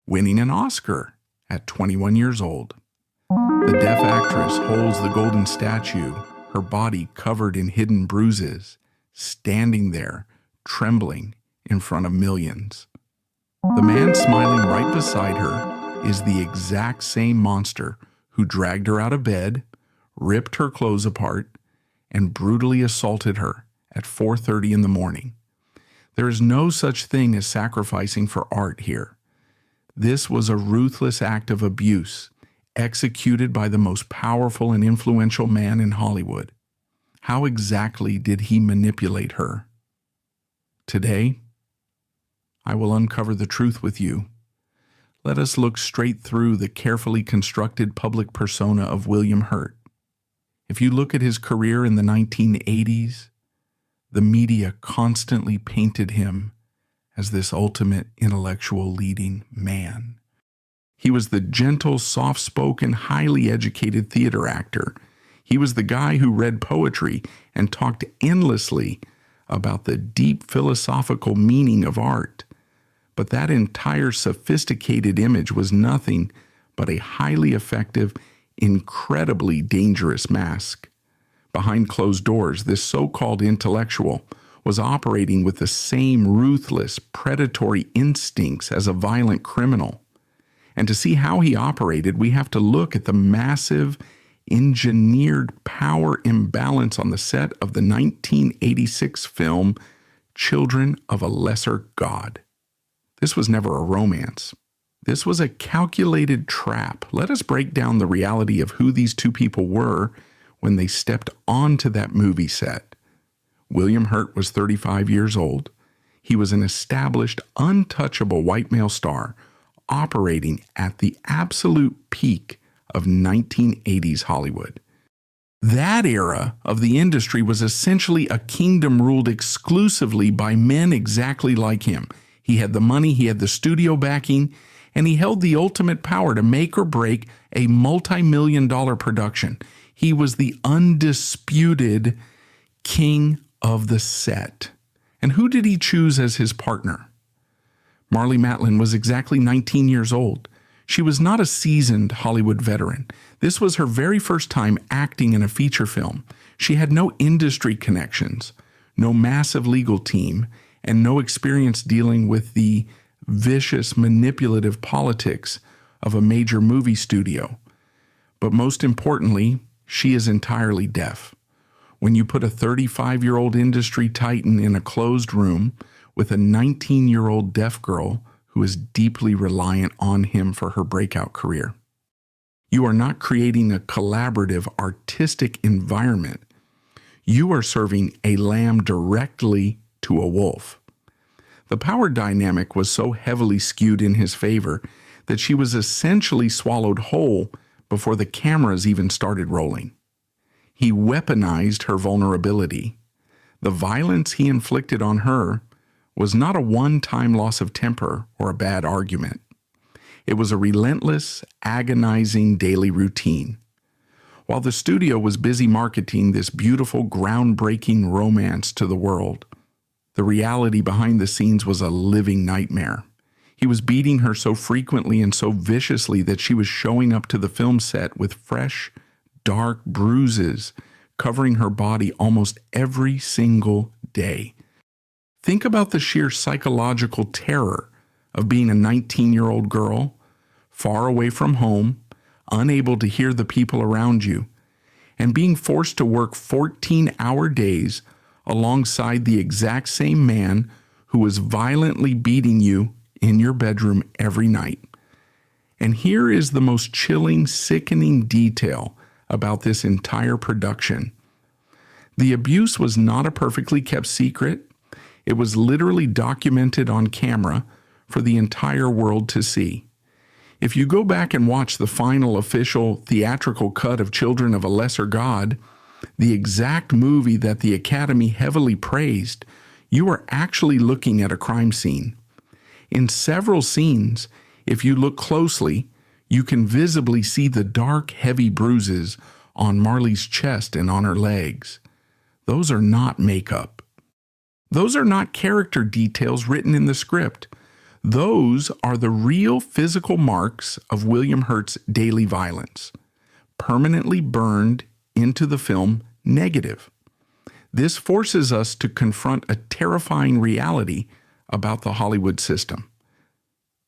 winning an Oscar at 21 years old. The deaf actress holds the golden statue, her body covered in hidden bruises, standing there, trembling in front of millions. The man smiling right beside her is the exact same monster who dragged her out of bed, ripped her clothes apart, and brutally assaulted her at 4:30 in the morning. There is no such thing as sacrificing for art here. This was a ruthless act of abuse, executed by the most powerful and influential man in Hollywood. How exactly did he manipulate her? Today, I will uncover the truth with you. Let us look straight through the carefully constructed public persona of William Hurt. If you look at his career in the 1980s, the media constantly painted him as this ultimate intellectual leading man. He was the gentle, soft-spoken, highly educated theater actor. He was the guy who read poetry and talked endlessly about the deep philosophical meaning of art. But that entire sophisticated image was nothing but a highly effective, incredibly dangerous mask. Behind closed doors, this so-called intellectual was operating with the same ruthless, predatory instincts as a violent criminal. And to see how he operated, we have to look at the massive, engineered power imbalance on the set of the 1986 film Children of a Lesser God. This was never a romance. This was a calculated trap. Let us break down the reality of who these two people were when they stepped onto that movie set. William Hurt was 35 years old. He was an established, untouchable white male star operating at the absolute peak of 1980s Hollywood. That era of the industry was essentially a kingdom ruled exclusively by men exactly like him. He had the money, he had the studio backing, and he held the ultimate power to make or break a multi-million-dollar production. He was the undisputed king of the set. And who did he choose as his partner? Marlee Matlin was exactly 19 years old. She was not a seasoned Hollywood veteran. This was her very first time acting in a feature film. She had no industry connections, no massive legal team, and no experience dealing with the vicious, manipulative politics of a major movie studio. But most importantly, she is entirely deaf. When you put a 35-year-old industry titan in a closed room with a 19-year-old deaf girl who is deeply reliant on him for her breakout career, you are not creating a collaborative, artistic environment. You are serving a lamb directly to a wolf. The power dynamic was so heavily skewed in his favor that she was essentially swallowed whole before the cameras even started rolling. He weaponized her vulnerability. The violence he inflicted on her was not a one-time loss of temper or a bad argument. It was a relentless, agonizing daily routine. While the studio was busy marketing this beautiful, groundbreaking romance to the world, the reality behind the scenes was a living nightmare. He was beating her so frequently and so viciously that she was showing up to the film set with fresh, dark bruises covering her body almost every single day. Think about the sheer psychological terror of being a 19-year-old girl, far away from home, unable to hear the people around you, and being forced to work 14-hour days alongside the exact same man who was violently beating you in your bedroom every night. And here is the most chilling, sickening detail about this entire production. The abuse was not a perfectly kept secret. It was literally documented on camera for the entire world to see. If you go back and watch the final official theatrical cut of Children of a Lesser God, the exact movie that the Academy heavily praised, you are actually looking at a crime scene. In several scenes, if you look closely, you can visibly see the dark, heavy bruises on Marlee's chest and on her legs. Those are not makeup. Those are not character details written in the script. Those are the real physical marks of William Hurt's daily violence, permanently burned into the film negative. This forces us to confront a terrifying reality about the Hollywood system.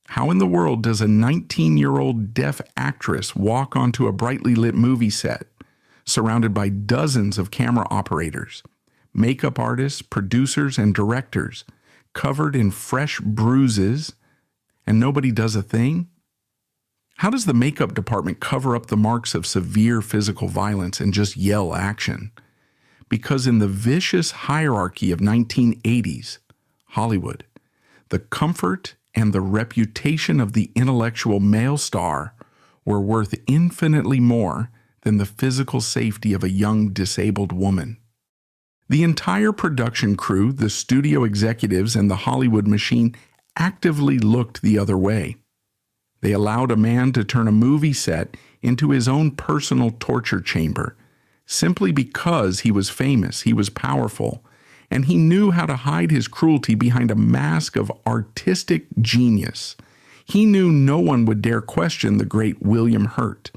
How in the world does a 19-year-old deaf actress walk onto a brightly lit movie set, surrounded by dozens of camera operators, makeup artists, producers, and directors, covered in fresh bruises, and nobody does a thing? How does the makeup department cover up the marks of severe physical violence and just yell action? Because in the vicious hierarchy of 1980s Hollywood, the comfort and the reputation of the intellectual male star were worth infinitely more than the physical safety of a young disabled woman. The entire production crew, the studio executives, and the Hollywood machine actively looked the other way. They allowed a man to turn a movie set into his own personal torture chamber, simply because he was famous, he was powerful, and he knew how to hide his cruelty behind a mask of artistic genius. He knew no one would dare question the great William Hurt,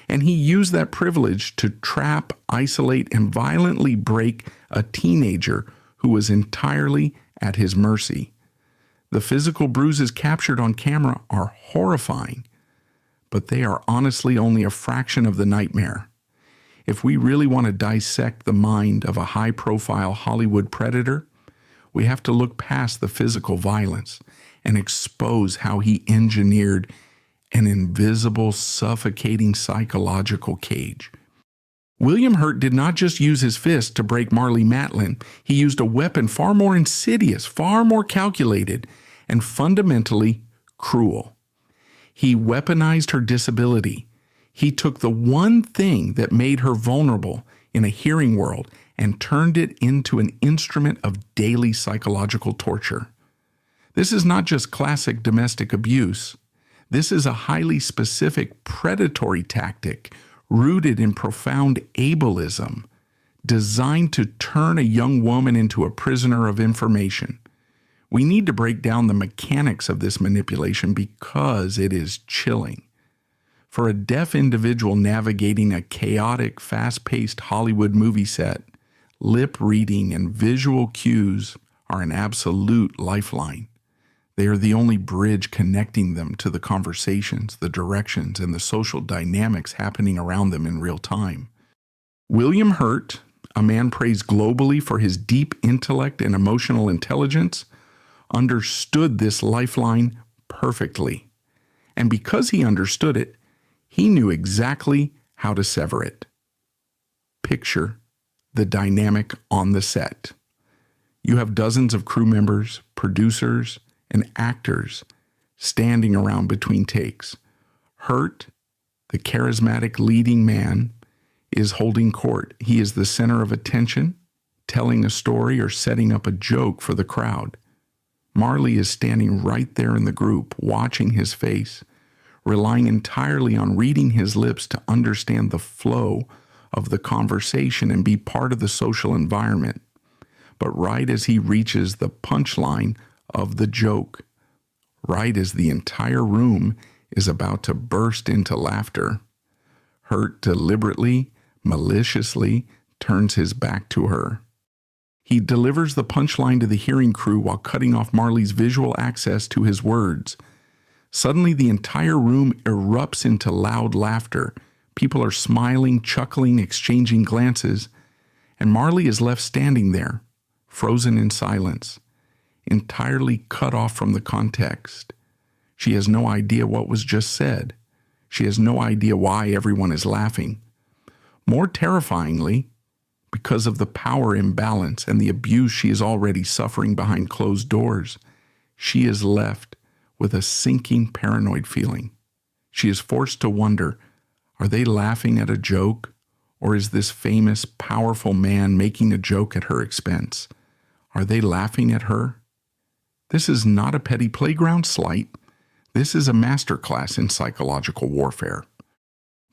and he used that privilege to trap, isolate, and violently break a teenager who was entirely at his mercy. The physical bruises captured on camera are horrifying, but they are honestly only a fraction of the nightmare. If we really want to dissect the mind of a high-profile Hollywood predator, we have to look past the physical violence and expose how he engineered an invisible, suffocating psychological cage. William Hurt did not just use his fist to break Marlee Matlin. He used a weapon far more insidious, far more calculated, and fundamentally cruel. He weaponized her disability. He took the one thing that made her vulnerable in a hearing world and turned it into an instrument of daily psychological torture. This is not just classic domestic abuse. This is a highly specific predatory tactic rooted in profound ableism, designed to turn a young woman into a prisoner of information. We need to break down the mechanics of this manipulation because it is chilling. For a deaf individual navigating a chaotic, fast-paced Hollywood movie set, lip reading and visual cues are an absolute lifeline. They are the only bridge connecting them to the conversations, the directions, and the social dynamics happening around them in real time. William Hurt, a man praised globally for his deep intellect and emotional intelligence, understood this lifeline perfectly. And because he understood it, he knew exactly how to sever it. Picture the dynamic on the set. You have dozens of crew members, producers, and actors standing around between takes. Hurt, the charismatic leading man, is holding court. He is the center of attention, telling a story or setting up a joke for the crowd. Marlee is standing right there in the group, watching his face, relying entirely on reading his lips to understand the flow of the conversation and be part of the social environment. But right as he reaches the punchline of the joke, right as the entire room is about to burst into laughter, Hurt deliberately, maliciously turns his back to her. He delivers the punchline to the hearing crew while cutting off Marlee's visual access to his words. Suddenly, the entire room erupts into loud laughter. People are smiling, chuckling, exchanging glances, and Marlee is left standing there, frozen in silence, entirely cut off from the context. She has no idea what was just said. She has no idea why everyone is laughing. More terrifyingly, because of the power imbalance and the abuse she is already suffering behind closed doors, she is left with a sinking paranoid feeling. She is forced to wonder, are they laughing at a joke, or is this famous, powerful man making a joke at her expense? Are they laughing at her? This is not a petty playground slight. This is a masterclass in psychological warfare.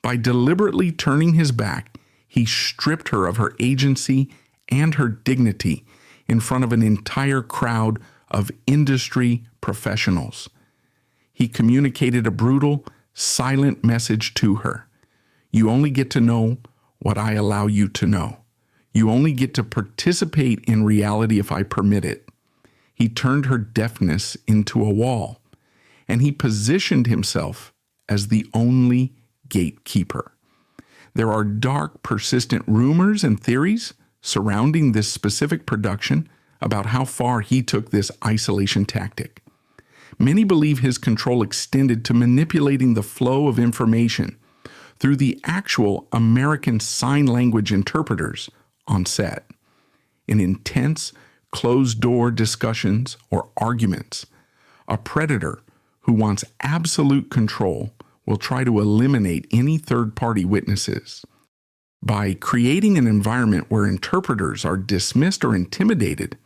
By deliberately turning his back, he stripped her of her agency and her dignity in front of an entire crowd of industry professionals. He communicated a brutal, silent message to her. You only get to know what I allow you to know. You only get to participate in reality if I permit it. He turned her deafness into a wall, and he positioned himself as the only gatekeeper. There are dark, persistent rumors and theories surrounding this specific production about how far he took this isolation tactic. Many believe his control extended to manipulating the flow of information through the actual American Sign Language interpreters on set. In intense, closed-door discussions or arguments, a predator who wants absolute control will try to eliminate any third-party witnesses. By creating an environment where interpreters are dismissed or intimidated,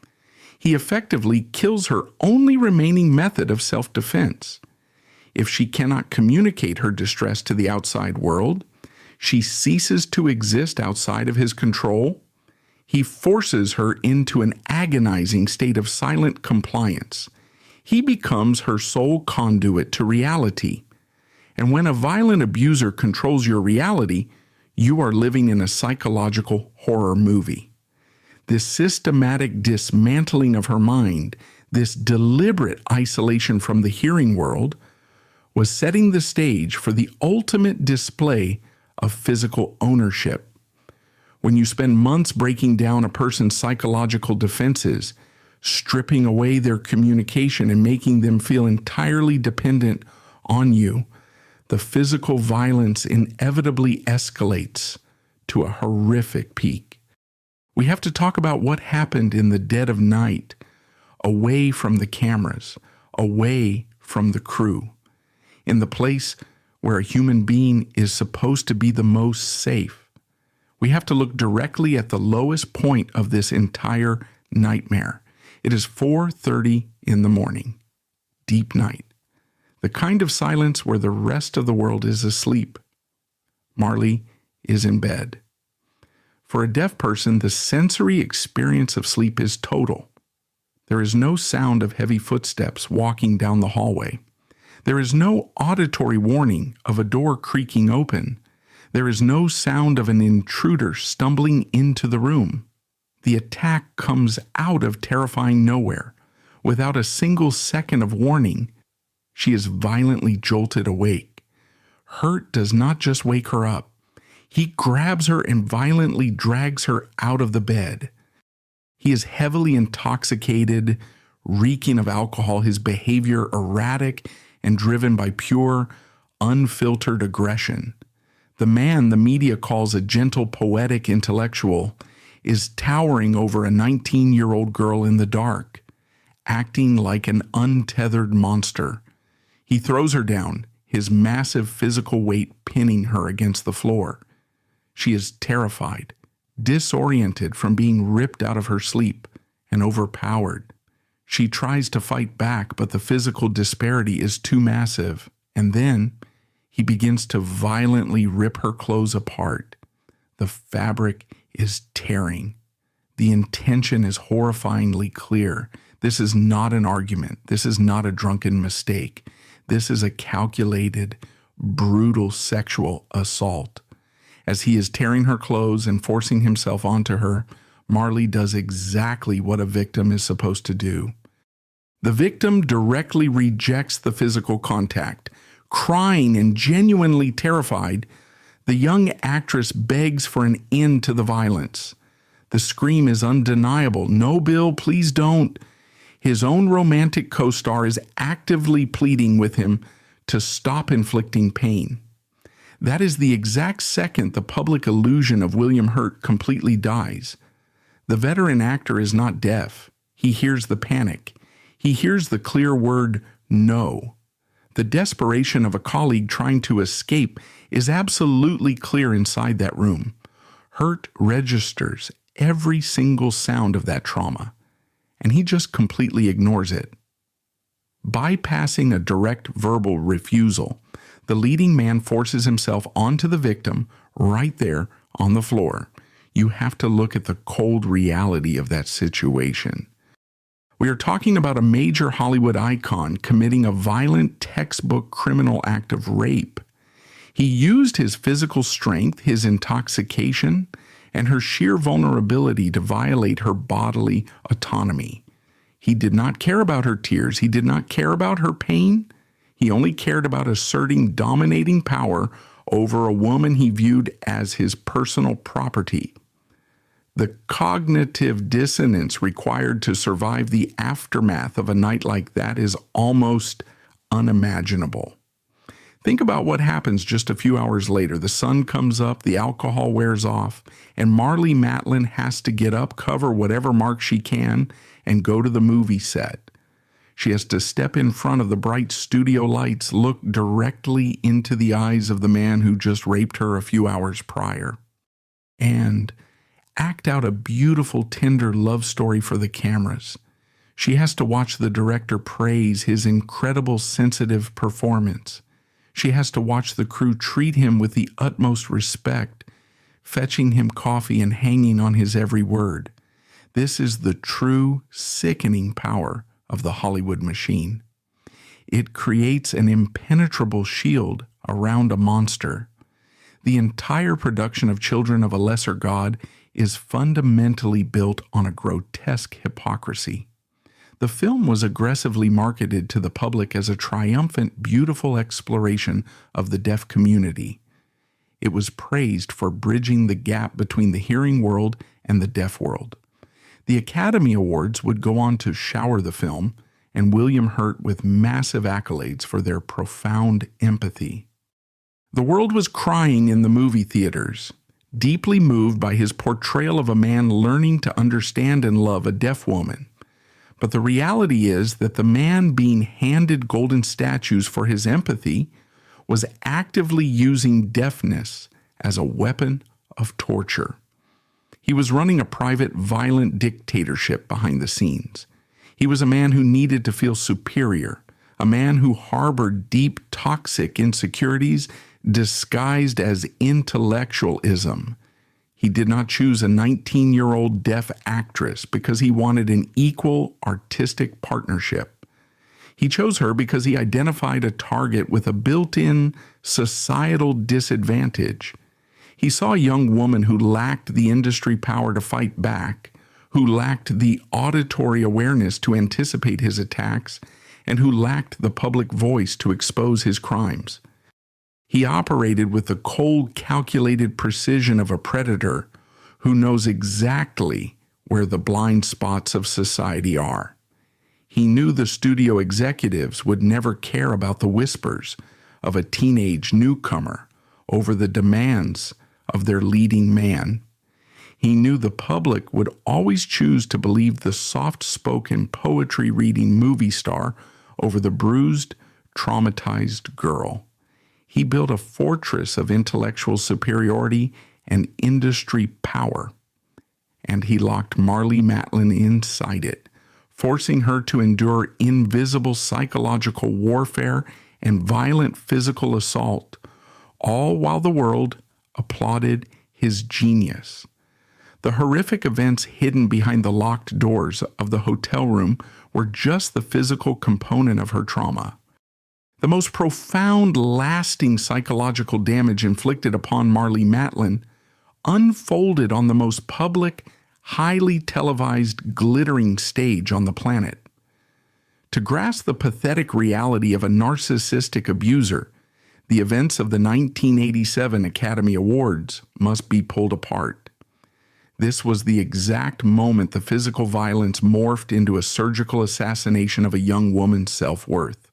he effectively kills her only remaining method of self-defense. If she cannot communicate her distress to the outside world, she ceases to exist outside of his control. He forces her into an agonizing state of silent compliance. He becomes her sole conduit to reality. And when a violent abuser controls your reality, you are living in a psychological horror movie. This systematic dismantling of her mind, this deliberate isolation from the hearing world, was setting the stage for the ultimate display of physical ownership. When you spend months breaking down a person's psychological defenses, stripping away their communication and making them feel entirely dependent on you, the physical violence inevitably escalates to a horrific peak. We have to talk about what happened in the dead of night, away from the cameras, away from the crew, in the place where a human being is supposed to be the most safe. We have to look directly at the lowest point of this entire nightmare. It is 4:30 in the morning, deep night, the kind of silence where the rest of the world is asleep. Marlee is in bed. For a deaf person, the sensory experience of sleep is total. There is no sound of heavy footsteps walking down the hallway. There is no auditory warning of a door creaking open. There is no sound of an intruder stumbling into the room. The attack comes out of terrifying nowhere. Without a single second of warning, she is violently jolted awake. Hurt does not just wake her up. He grabs her and violently drags her out of the bed. He is heavily intoxicated, reeking of alcohol, his behavior erratic and driven by pure, unfiltered aggression. The man the media calls a gentle, poetic intellectual is towering over a 19-year-old girl in the dark, acting like an untethered monster. He throws her down, his massive physical weight pinning her against the floor. She is terrified, disoriented from being ripped out of her sleep, and overpowered. She tries to fight back, but the physical disparity is too massive. And then he begins to violently rip her clothes apart. The fabric is tearing. The intention is horrifyingly clear. This is not an argument. This is not a drunken mistake. This is a calculated, brutal sexual assault. As he is tearing her clothes and forcing himself onto her, Marlee does exactly what a victim is supposed to do. The victim directly rejects the physical contact. Crying and genuinely terrified, the young actress begs for an end to the violence. The scream is undeniable. "No, Bill, please don't." His own romantic co-star is actively pleading with him to stop inflicting pain. That is the exact second the public illusion of William Hurt completely dies. The veteran actor is not deaf. He hears the panic. He hears the clear word, no. The desperation of a colleague trying to escape is absolutely clear inside that room. Hurt registers every single sound of that trauma, and he just completely ignores it. Bypassing a direct verbal refusal, the leading man forces himself onto the victim right there on the floor. You have to look at the cold reality of that situation. We are talking about a major Hollywood icon committing a violent textbook criminal act of rape. He used his physical strength, his intoxication, and her sheer vulnerability to violate her bodily autonomy. He did not care about her tears. He did not care about her pain. He only cared about asserting dominating power over a woman he viewed as his personal property. The cognitive dissonance required to survive the aftermath of a night like that is almost unimaginable. Think about what happens just a few hours later. The sun comes up, the alcohol wears off, and Marlee Matlin has to get up, cover whatever mark she can, and go to the movie set. She has to step in front of the bright studio lights, look directly into the eyes of the man who just raped her a few hours prior, and act out a beautiful, tender love story for the cameras. She has to watch the director praise his incredible, sensitive performance. She has to watch the crew treat him with the utmost respect, fetching him coffee and hanging on his every word. This is the true, sickening power of the Hollywood machine. It creates an impenetrable shield around a monster. The entire production of Children of a Lesser God is fundamentally built on a grotesque hypocrisy. The film was aggressively marketed to the public as a triumphant, beautiful exploration of the deaf community. It was praised for bridging the gap between the hearing world and the deaf world. The Academy Awards would go on to shower the film and William Hurt with massive accolades for their profound empathy. The world was crying in the movie theaters, deeply moved by his portrayal of a man learning to understand and love a deaf woman. But the reality is that the man being handed golden statues for his empathy was actively using deafness as a weapon of torture. He was running a private, violent dictatorship behind the scenes. He was a man who needed to feel superior, a man who harbored deep, toxic insecurities disguised as intellectualism. He did not choose a 19-year-old deaf actress because he wanted an equal artistic partnership. He chose her because he identified a target with a built-in societal disadvantage. He saw a young woman who lacked the industry power to fight back, who lacked the auditory awareness to anticipate his attacks, and who lacked the public voice to expose his crimes. He operated with the cold, calculated precision of a predator who knows exactly where the blind spots of society are. He knew the studio executives would never care about the whispers of a teenage newcomer over the demands of their leading man. He knew the public would always choose to believe the soft-spoken, poetry-reading movie star over the bruised, traumatized girl. He built a fortress of intellectual superiority and industry power, and he locked Marlee Matlin inside it, forcing her to endure invisible psychological warfare and violent physical assault, all while the world applauded his genius. The horrific events hidden behind the locked doors of the hotel room were just the physical component of her trauma. The most profound, lasting psychological damage inflicted upon Marlee Matlin unfolded on the most public, highly televised, glittering stage on the planet. To grasp the pathetic reality of a narcissistic abuser, the events of the 1987 Academy Awards must be pulled apart. This was the exact moment the physical violence morphed into a surgical assassination of a young woman's self-worth.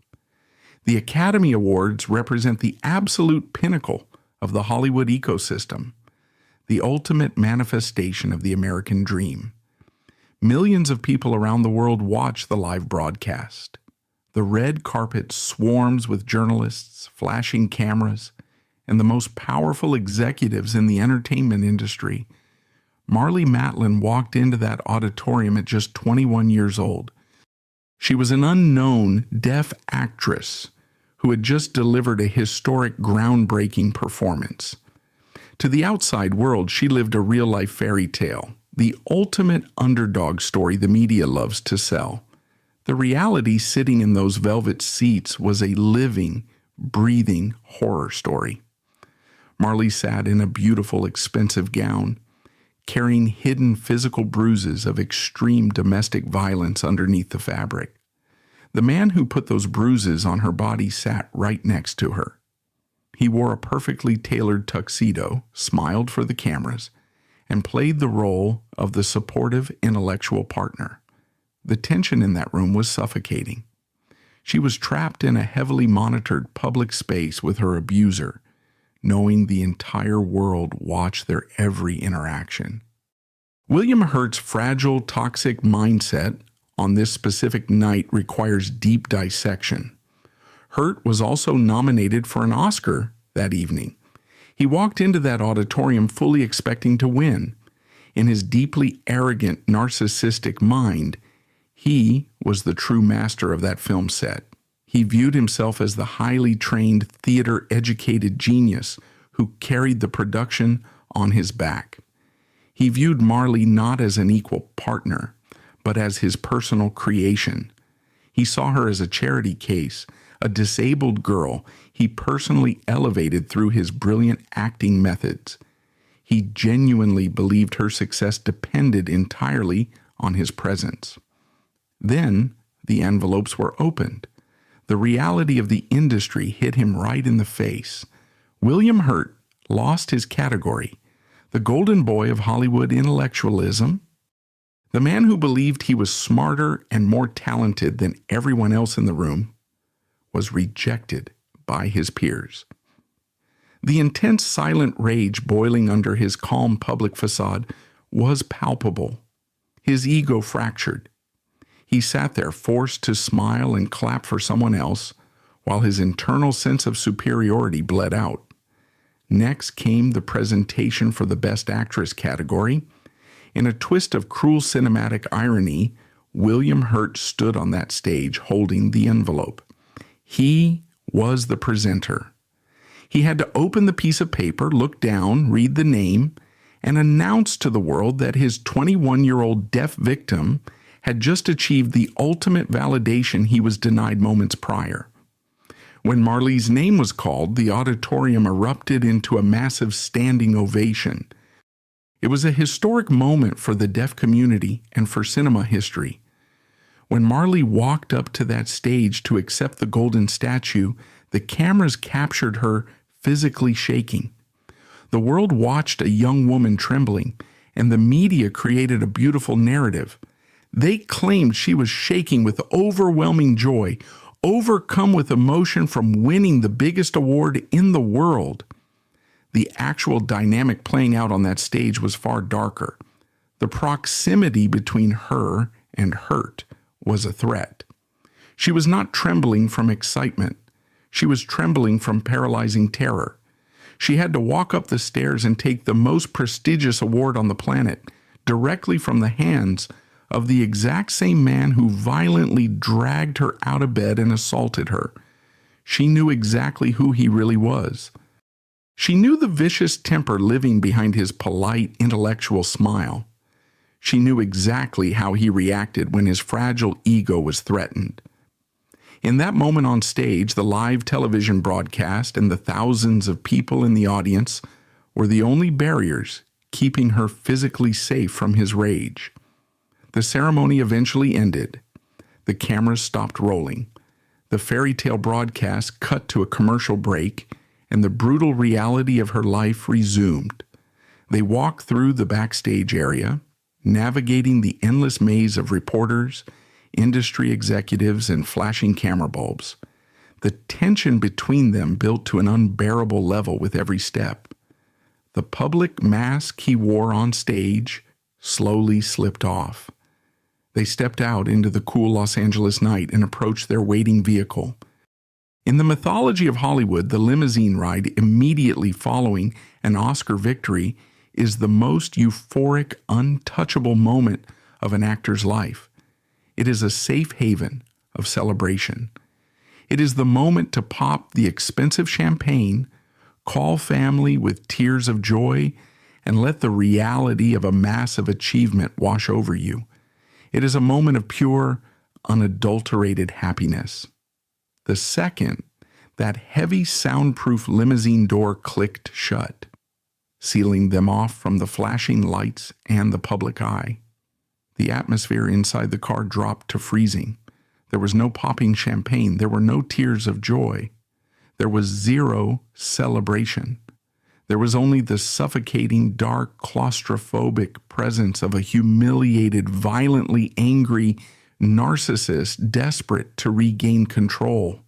The Academy Awards represent the absolute pinnacle of the Hollywood ecosystem, the ultimate manifestation of the American dream. Millions of people around the world watch the live broadcast. The red carpet swarms with journalists, flashing cameras, and the most powerful executives in the entertainment industry. Marlee Matlin walked into that auditorium at just 21 years old. She was an unknown deaf actress who had just delivered a historic, groundbreaking performance. To the outside world, she lived a real-life fairy tale, the ultimate underdog story the media loves to sell. The reality sitting in those velvet seats was a living, breathing horror story. Marlee sat in a beautiful, expensive gown, carrying hidden physical bruises of extreme domestic violence underneath the fabric. The man who put those bruises on her body sat right next to her. He wore a perfectly tailored tuxedo, smiled for the cameras, and played the role of the supportive intellectual partner. The tension in that room was suffocating. She was trapped in a heavily monitored public space with her abuser, knowing the entire world watched their every interaction. William Hurt's fragile, toxic mindset on this specific night requires deep dissection. Hurt was also nominated for an Oscar that evening. He walked into that auditorium fully expecting to win. In his deeply arrogant, narcissistic mind, he was the true master of that film set. He viewed himself as the highly trained, theater-educated genius who carried the production on his back. He viewed Marlee not as an equal partner, but as his personal creation. He saw her as a charity case, a disabled girl he personally elevated through his brilliant acting methods. He genuinely believed her success depended entirely on his presence. Then the envelopes were opened. The reality of the industry hit him right in the face. William Hurt lost his category, the golden boy of Hollywood intellectualism. The man who believed he was smarter and more talented than everyone else in the room was rejected by his peers. The intense silent rage boiling under his calm public facade was palpable. His ego fractured. He sat there forced to smile and clap for someone else, while his internal sense of superiority bled out. Next came the presentation for the Best Actress category. In a twist of cruel cinematic irony, William Hurt stood on that stage holding the envelope. He was the presenter. He had to open the piece of paper, look down, read the name, and announce to the world that his 21-year-old deaf victim had just achieved the ultimate validation he was denied moments prior. When Marlee's name was called, the auditorium erupted into a massive standing ovation. It was a historic moment for the deaf community and for cinema history. When Marlee walked up to that stage to accept the golden statue, the cameras captured her physically shaking. The world watched a young woman trembling, and the media created a beautiful narrative. They claimed she was shaking with overwhelming joy, overcome with emotion from winning the biggest award in the world. The actual dynamic playing out on that stage was far darker. The proximity between her and Hurt was a threat. She was not trembling from excitement. She was trembling from paralyzing terror. She had to walk up the stairs and take the most prestigious award on the planet directly from the hands of the exact same man who violently dragged her out of bed and assaulted her. She knew exactly who he really was. She knew the vicious temper living behind his polite, intellectual smile. She knew exactly how he reacted when his fragile ego was threatened. In that moment on stage, the live television broadcast and the thousands of people in the audience were the only barriers keeping her physically safe from his rage. The ceremony eventually ended. The cameras stopped rolling. The fairy tale broadcast cut to a commercial break, and the brutal reality of her life resumed. They walked through the backstage area, navigating the endless maze of reporters, industry executives, and flashing camera bulbs. The tension between them built to an unbearable level with every step. The public mask he wore on stage slowly slipped off. They stepped out into the cool Los Angeles night and approached their waiting vehicle. In the mythology of Hollywood, the limousine ride immediately following an Oscar victory is the most euphoric, untouchable moment of an actor's life. It is a safe haven of celebration. It is the moment to pop the expensive champagne, call family with tears of joy, and let the reality of a massive achievement wash over you. It is a moment of pure, unadulterated happiness. The second, that heavy soundproof limousine door clicked shut, sealing them off from the flashing lights and the public eye. The atmosphere inside the car dropped to freezing. There was no popping champagne. There were no tears of joy. There was zero celebration. There was only the suffocating, dark, claustrophobic presence of a humiliated, violently angry narcissist desperate to regain control.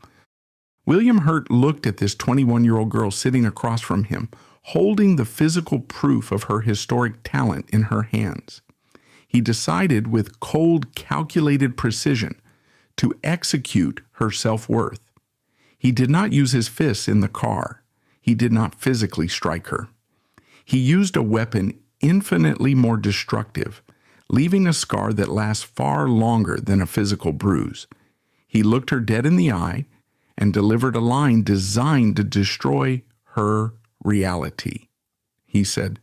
William Hurt looked at this 21-year-old girl sitting across from him, holding the physical proof of her historic talent in her hands. He decided with cold, calculated precision to execute her self-worth. He did not use his fists in the car. He did not physically strike her. He used a weapon infinitely more destructive, leaving a scar that lasts far longer than a physical bruise. He looked her dead in the eye and delivered a line designed to destroy her reality. He said,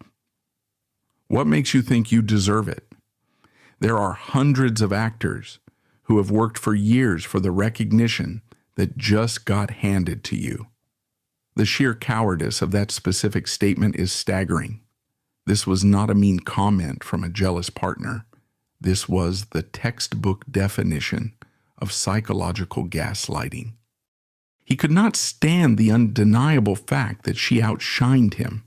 "What makes you think you deserve it? There are hundreds of actors who have worked for years for the recognition that just got handed to you." The sheer cowardice of that specific statement is staggering. This was not a mean comment from a jealous partner. This was the textbook definition of psychological gaslighting. He could not stand the undeniable fact that she outshined him.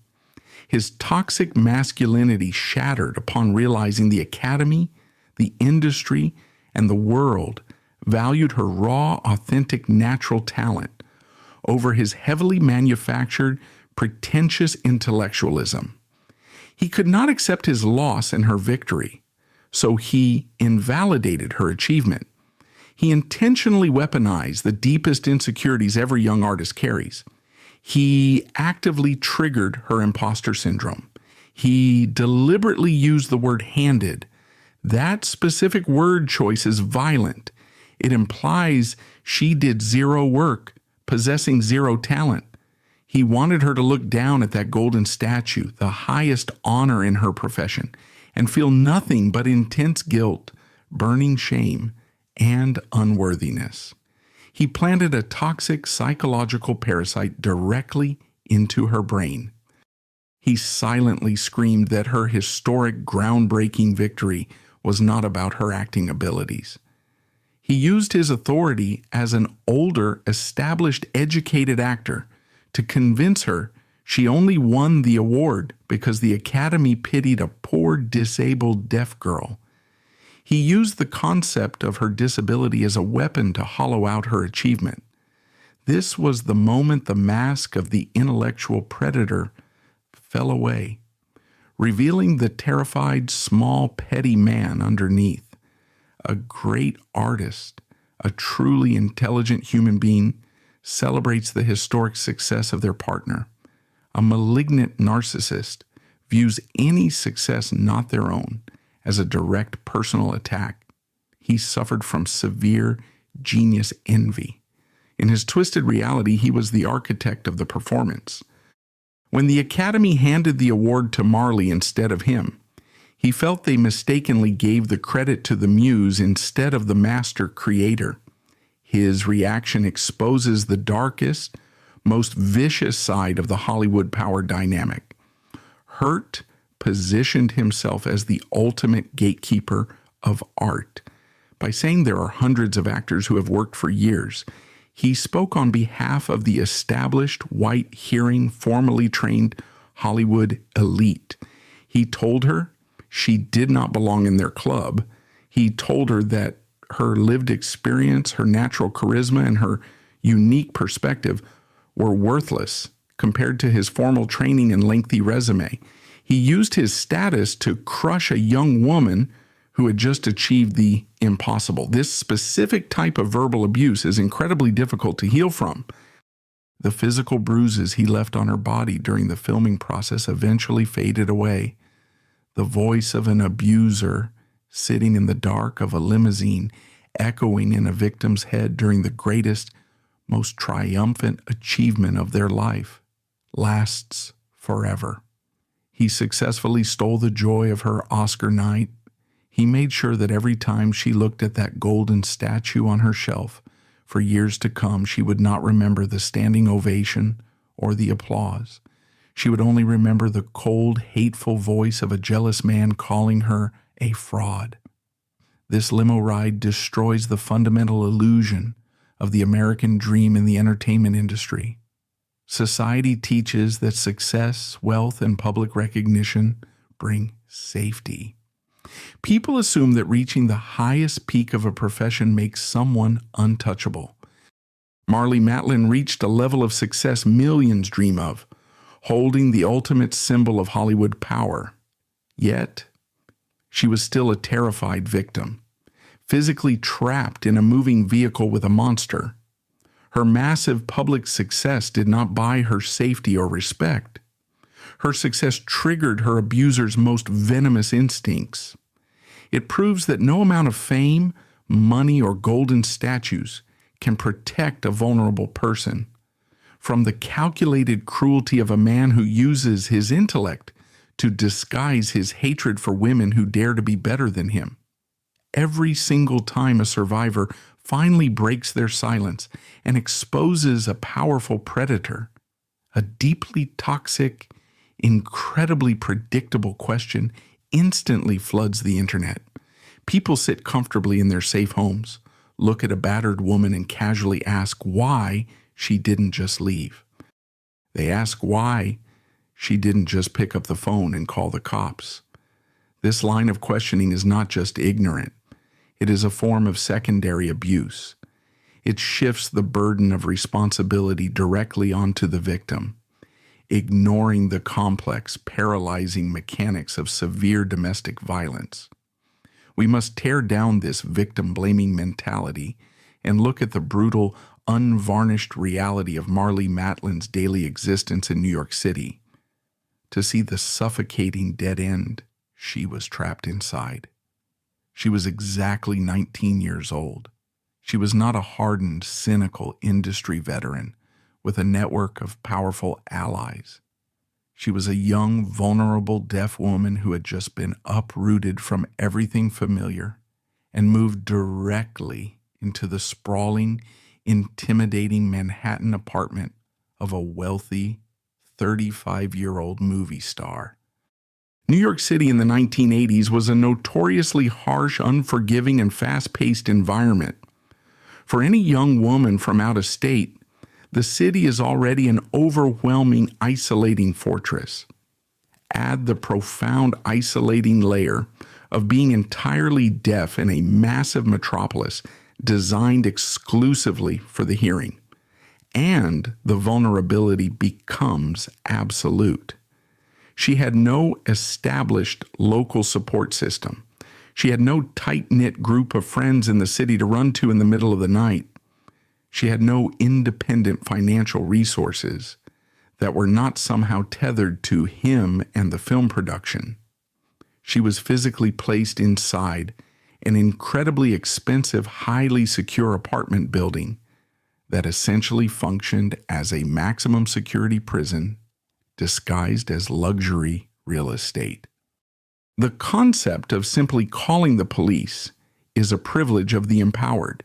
His toxic masculinity shattered upon realizing the academy, the industry, and the world valued her raw, authentic, natural talent over his heavily manufactured, pretentious intellectualism. He could not accept his loss in her victory, so he invalidated her achievement. He intentionally weaponized the deepest insecurities every young artist carries. He actively triggered her imposter syndrome. He deliberately used the word handed. That specific word choice is violent. It implies she did zero work, possessing zero talent. He wanted her to look down at that golden statue, the highest honor in her profession, and feel nothing but intense guilt, burning shame, and unworthiness. He planted a toxic psychological parasite directly into her brain. He silently screamed that her historic, groundbreaking victory was not about her acting abilities. He used his authority as an older, established, educated actor to convince her she only won the award because the Academy pitied a poor, disabled, deaf girl. He used the concept of her disability as a weapon to hollow out her achievement. This was the moment the mask of the intellectual predator fell away, revealing the terrified, small, petty man underneath. A great artist, a truly intelligent human being, celebrates the historic success of their partner. A malignant narcissist views any success not their own as a direct personal attack. He suffered from severe genius envy. In his twisted reality, he was the architect of the performance. When the Academy handed the award to Marlee instead of him, he felt they mistakenly gave the credit to the muse instead of the master creator. His reaction exposes the darkest, most vicious side of the Hollywood power dynamic. Hurt positioned himself as the ultimate gatekeeper of art. By saying there are hundreds of actors who have worked for years, he spoke on behalf of the established, white, hearing, formally trained Hollywood elite. He told her she did not belong in their club. He told her that her lived experience, her natural charisma, and her unique perspective were worthless compared to his formal training and lengthy resume. He used his status to crush a young woman who had just achieved the impossible. This specific type of verbal abuse is incredibly difficult to heal from. The physical bruises he left on her body during the filming process eventually faded away. The voice of an abuser sitting in the dark of a limousine, echoing in a victim's head during the greatest, most triumphant achievement of their life, lasts forever. He successfully stole the joy of her Oscar night. He made sure that every time she looked at that golden statue on her shelf, for years to come, she would not remember the standing ovation or the applause. She would only remember the cold, hateful voice of a jealous man calling her a fraud. This limo ride destroys the fundamental illusion of the American dream in the entertainment industry. Society teaches that success, wealth, and public recognition bring safety. People assume that reaching the highest peak of a profession makes someone untouchable. Marlee Matlin reached a level of success millions dream of, holding the ultimate symbol of Hollywood power. Yet, she was still a terrified victim, physically trapped in a moving vehicle with a monster. Her massive public success did not buy her safety or respect. Her success triggered her abuser's most venomous instincts. It proves that no amount of fame, money, or golden statues can protect a vulnerable person from the calculated cruelty of a man who uses his intellect to disguise his hatred for women who dare to be better than him. Every single time a survivor finally breaks their silence and exposes a powerful predator, a deeply toxic, incredibly predictable question instantly floods the internet. People sit comfortably in their safe homes, look at a battered woman and casually ask why she didn't just leave. They ask why she didn't just pick up the phone and call the cops. This line of questioning is not just ignorant. It is a form of secondary abuse. It shifts the burden of responsibility directly onto the victim, ignoring the complex, paralyzing mechanics of severe domestic violence. We must tear down this victim-blaming mentality and look at the brutal, unvarnished reality of Marlee Matlin's daily existence in New York City to see the suffocating dead end she was trapped inside. She was exactly 19 years old. She was not a hardened, cynical industry veteran with a network of powerful allies. She was a young, vulnerable, deaf woman who had just been uprooted from everything familiar and moved directly into the sprawling, intimidating Manhattan apartment of a wealthy, 35-year-old movie star. New York City in the 1980s was a notoriously harsh, unforgiving, and fast-paced environment. For any young woman from out of state, the city is already an overwhelming, isolating fortress. Add the profound, isolating layer of being entirely deaf in a massive metropolis designed exclusively for the hearing, and the vulnerability becomes absolute. She had no established local support system. She had no tight-knit group of friends in the city to run to in the middle of the night. She had no independent financial resources that were not somehow tethered to him and the film production. She was physically placed inside an incredibly expensive, highly secure apartment building that essentially functioned as a maximum security prison disguised as luxury real estate. The concept of simply calling the police is a privilege of the empowered.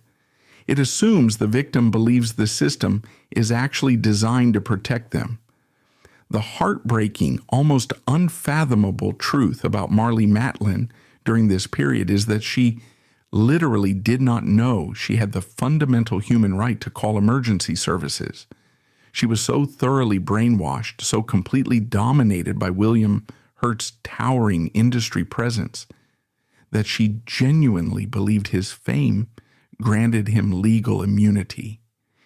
It assumes the victim believes the system is actually designed to protect them. The heartbreaking, almost unfathomable truth about Marlee Matlin during this period is that she literally did not know she had the fundamental human right to call emergency services. She was so thoroughly brainwashed, so completely dominated by William Hurt's towering industry presence, that she genuinely believed his fame granted him legal immunity.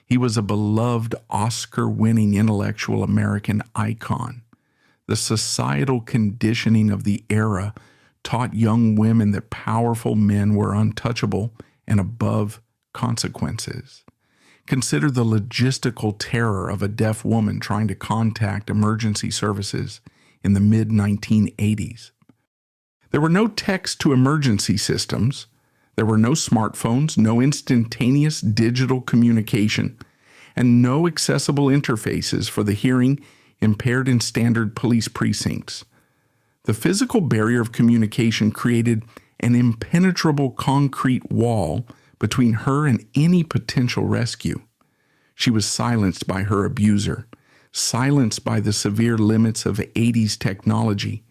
He was a beloved, Oscar-winning intellectual American icon. The societal conditioning of the era taught young women that powerful men were untouchable and above consequences. Consider the logistical terror of a deaf woman trying to contact emergency services in the mid-1980s. There were no text-to-emergency systems. There were no smartphones, no instantaneous digital communication, and no accessible interfaces for the hearing impaired in standard police precincts. The physical barrier of communication created an impenetrable concrete wall between her and any potential rescue. She was silenced by her abuser, silenced by the severe limits of 80s technology,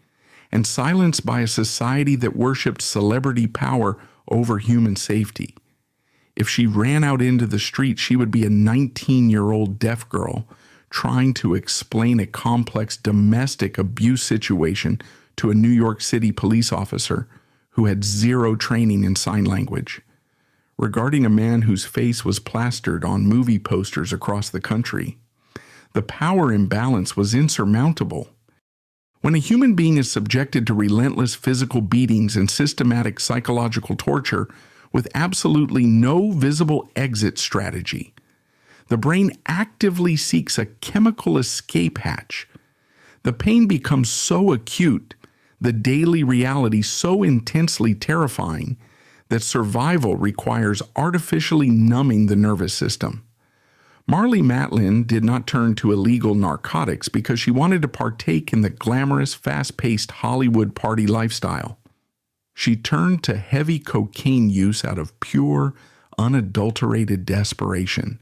and silenced by a society that worshipped celebrity power over human safety. If she ran out into the street, she would be a 19-year-old deaf girl trying to explain a complex domestic abuse situation to a New York City police officer who had zero training in sign language. Regarding a man whose face was plastered on movie posters across the country, the power imbalance was insurmountable. When a human being is subjected to relentless physical beatings and systematic psychological torture with absolutely no visible exit strategy, the brain actively seeks a chemical escape hatch. The pain becomes so acute, the daily reality so intensely terrifying, that survival requires artificially numbing the nervous system. Marlee Matlin did not turn to illegal narcotics because she wanted to partake in the glamorous, fast-paced Hollywood party lifestyle. She turned to heavy cocaine use out of pure, unadulterated desperation.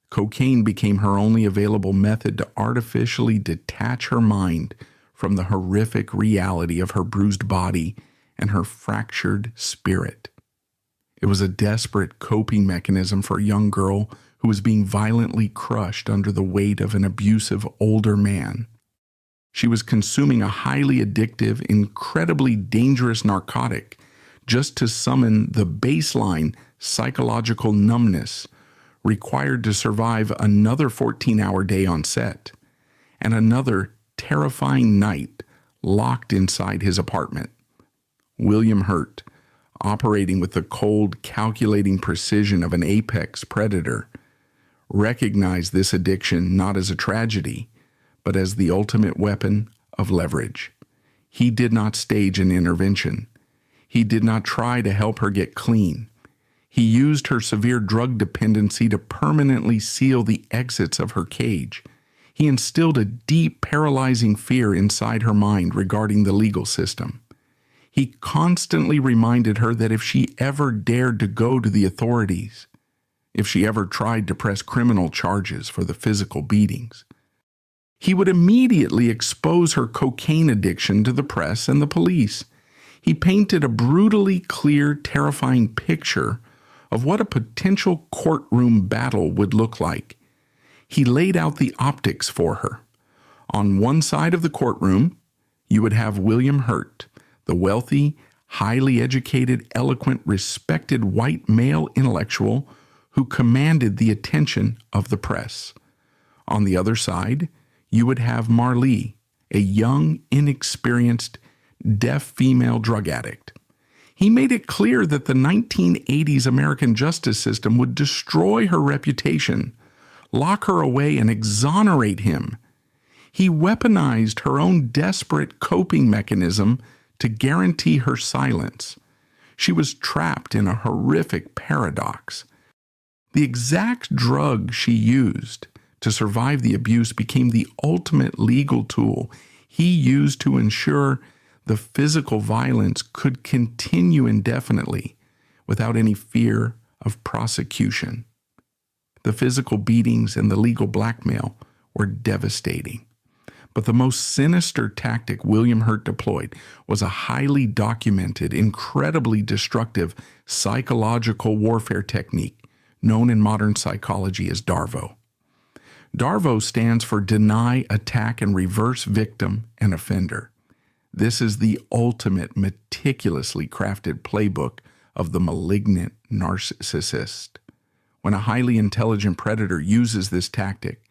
Cocaine became her only available method to artificially detach her mind from the horrific reality of her bruised body and her fractured spirit. It was a desperate coping mechanism for a young girl who was being violently crushed under the weight of an abusive older man. She was consuming a highly addictive, incredibly dangerous narcotic just to summon the baseline psychological numbness required to survive another 14-hour day on set and another terrifying night locked inside his apartment. William Hurt, operating with the cold, calculating precision of an apex predator, recognized this addiction not as a tragedy, but as the ultimate weapon of leverage. He did not stage an intervention. He did not try to help her get clean. He used her severe drug dependency to permanently seal the exits of her cage. He instilled a deep, paralyzing fear inside her mind regarding the legal system. He constantly reminded her that if she ever dared to go to the authorities, if she ever tried to press criminal charges for the physical beatings, he would immediately expose her cocaine addiction to the press and the police. He painted a brutally clear, terrifying picture of what a potential courtroom battle would look like. He laid out the optics for her. On one side of the courtroom, you would have William Hurt, the wealthy, highly educated, eloquent, respected white male intellectual who commanded the attention of the press. On the other side, you would have Marlee, a young, inexperienced, deaf female drug addict. He made it clear that the 1980s American justice system would destroy her reputation, lock her away, and exonerate him. He weaponized her own desperate coping mechanism to guarantee her silence. She was trapped in a horrific paradox. The exact drug she used to survive the abuse became the ultimate legal tool he used to ensure the physical violence could continue indefinitely without any fear of prosecution. The physical beatings and the legal blackmail were devastating. But the most sinister tactic William Hurt deployed was a highly documented, incredibly destructive psychological warfare technique known in modern psychology as DARVO. DARVO stands for Deny, Attack, and Reverse Victim and Offender. This is the ultimate, meticulously crafted playbook of the malignant narcissist. When a highly intelligent predator uses this tactic,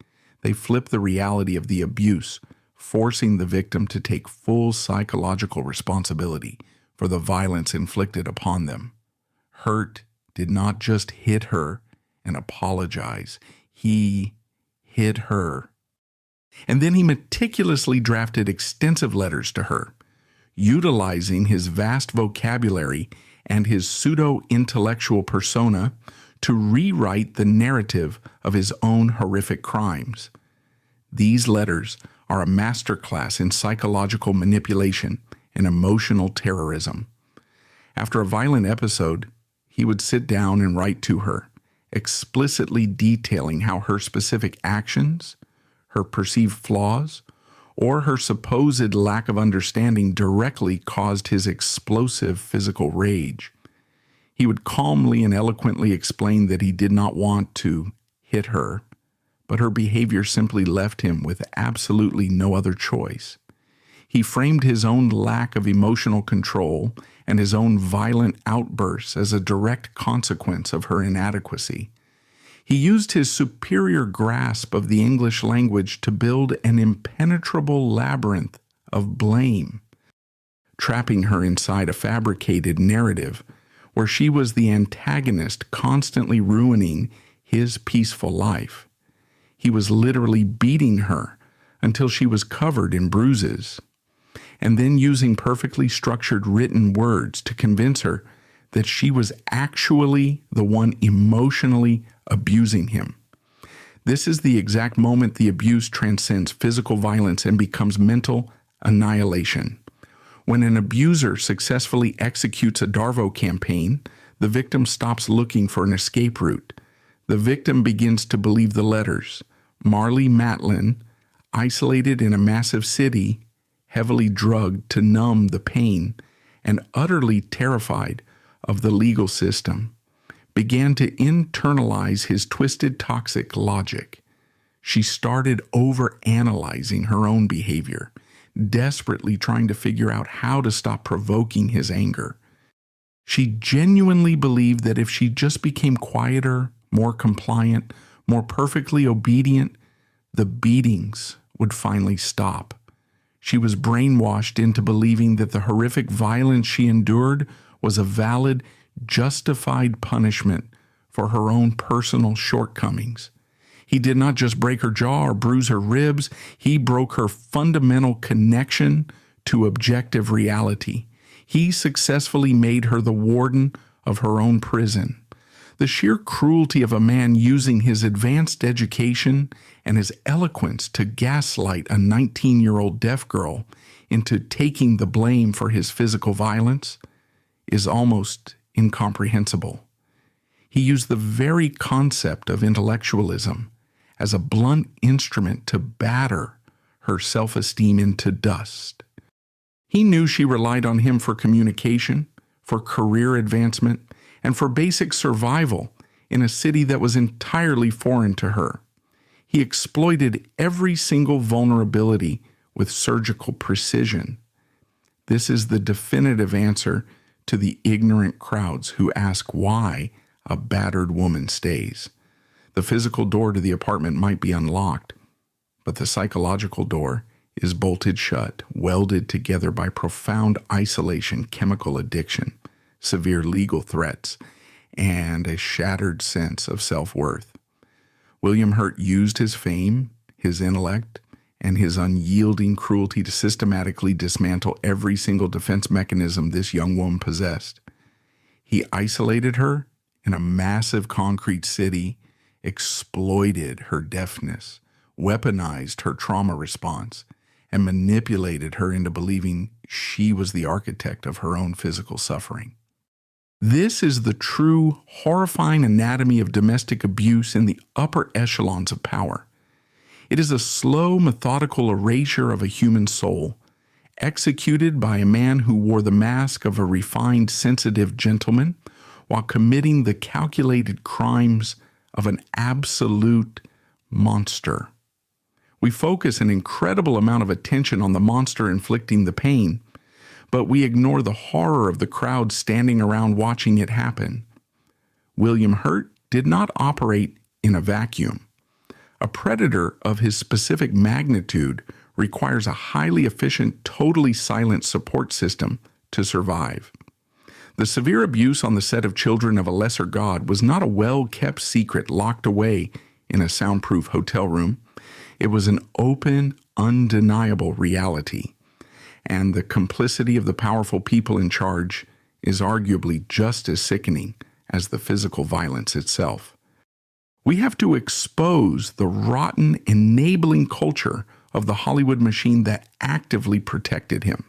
they flip the reality of the abuse, forcing the victim to take full psychological responsibility for the violence inflicted upon them. Hurt did not just hit her and apologize. He hit her. And then he meticulously drafted extensive letters to her, utilizing his vast vocabulary and his pseudo-intellectual persona to rewrite the narrative of his own horrific crimes. These letters are a masterclass in psychological manipulation and emotional terrorism. After a violent episode, he would sit down and write to her, explicitly detailing how her specific actions, her perceived flaws, or her supposed lack of understanding directly caused his explosive physical rage. He would calmly and eloquently explain that he did not want to hit her, but her behavior simply left him with absolutely no other choice. He framed his own lack of emotional control and his own violent outbursts as a direct consequence of her inadequacy. He used his superior grasp of the English language to build an impenetrable labyrinth of blame, trapping her inside a fabricated narrative where she was the antagonist constantly ruining his peaceful life. He was literally beating her until she was covered in bruises, and then using perfectly structured written words to convince her that she was actually the one emotionally abusing him. This is the exact moment the abuse transcends physical violence and becomes mental annihilation. When an abuser successfully executes a Darvo campaign, the victim stops looking for an escape route. The victim begins to believe the letters. Marlee Matlin, isolated in a massive city, heavily drugged to numb the pain, and utterly terrified of the legal system, began to internalize his twisted, toxic logic. She started overanalyzing her own behavior, desperately trying to figure out how to stop provoking his anger. She genuinely believed that if she just became quieter, more compliant, more perfectly obedient, the beatings would finally stop. She was brainwashed into believing that the horrific violence she endured was a valid, justified punishment for her own personal shortcomings. He did not just break her jaw or bruise her ribs, he broke her fundamental connection to objective reality. He successfully made her the warden of her own prison. The sheer cruelty of a man using his advanced education and his eloquence to gaslight a 19-year-old deaf girl into taking the blame for his physical violence is almost incomprehensible. He used the very concept of intellectualism as a blunt instrument to batter her self-esteem into dust. He knew she relied on him for communication, for career advancement, and for basic survival in a city that was entirely foreign to her. He exploited every single vulnerability with surgical precision. This is the definitive answer to the ignorant crowds who ask why a battered woman stays. The physical door to the apartment might be unlocked, but the psychological door is bolted shut, welded together by profound isolation, chemical addiction, severe legal threats, and a shattered sense of self-worth. William Hurt used his fame, his intellect, and his unyielding cruelty to systematically dismantle every single defense mechanism this young woman possessed. He isolated her in a massive concrete city, exploited her deafness, weaponized her trauma response, and manipulated her into believing she was the architect of her own physical suffering. This is the true, horrifying anatomy of domestic abuse in the upper echelons of power. It is a slow, methodical erasure of a human soul, executed by a man who wore the mask of a refined, sensitive gentleman while committing the calculated crimes of an absolute monster. We focus an incredible amount of attention on the monster inflicting the pain, but we ignore the horror of the crowd standing around watching it happen. William Hurt did not operate in a vacuum. A predator of his specific magnitude requires a highly efficient, totally silent support system to survive. The severe abuse on the set of Children of a Lesser God was not a well-kept secret locked away in a soundproof hotel room. It was an open, undeniable reality. And the complicity of the powerful people in charge is arguably just as sickening as the physical violence itself. We have to expose the rotten, enabling culture of the Hollywood machine that actively protected him.